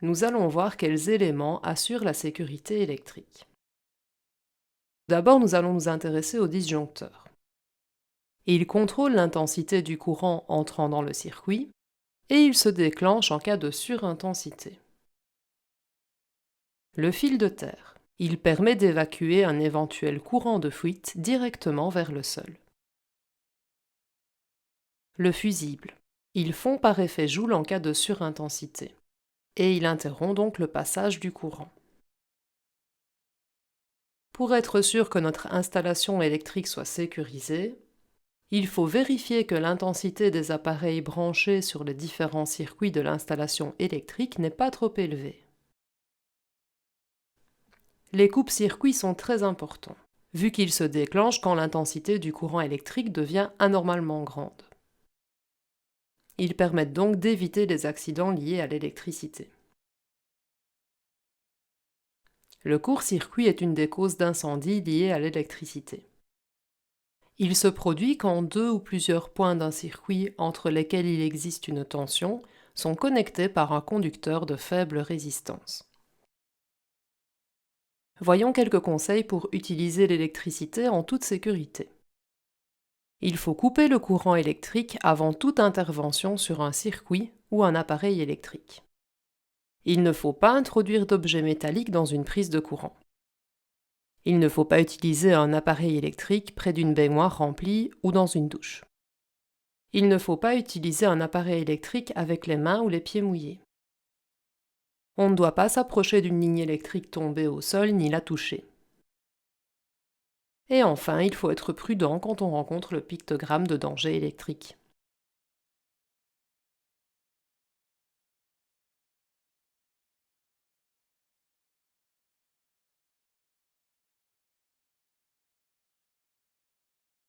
Nous allons voir quels éléments assurent la sécurité électrique. D'abord, nous allons nous intéresser au disjoncteur. Il contrôle l'intensité du courant entrant dans le circuit et il se déclenche en cas de surintensité. Le fil de terre. Il permet d'évacuer un éventuel courant de fuite directement vers le sol. Le fusible. Il fond par effet Joule en cas de surintensité et il interrompt donc le passage du courant. Pour être sûr que notre installation électrique soit sécurisée, il faut vérifier que l'intensité des appareils branchés sur les différents circuits de l'installation électrique n'est pas trop élevée. Les coupes-circuits sont très importants, vu qu'ils se déclenchent quand l'intensité du courant électrique devient anormalement grande. Ils permettent donc d'éviter les accidents liés à l'électricité. Le court-circuit est une des causes d'incendie liées à l'électricité. Il se produit quand deux ou plusieurs points d'un circuit entre lesquels il existe une tension sont connectés par un conducteur de faible résistance. Voyons quelques conseils pour utiliser l'électricité en toute sécurité. Il faut couper le courant électrique avant toute intervention sur un circuit ou un appareil électrique. Il ne faut pas introduire d'objets métalliques dans une prise de courant. Il ne faut pas utiliser un appareil électrique près d'une baignoire remplie ou dans une douche. Il ne faut pas utiliser un appareil électrique avec les mains ou les pieds mouillés. On ne doit pas s'approcher d'une ligne électrique tombée au sol ni la toucher. Et enfin, il faut être prudent quand on rencontre le pictogramme de danger électrique.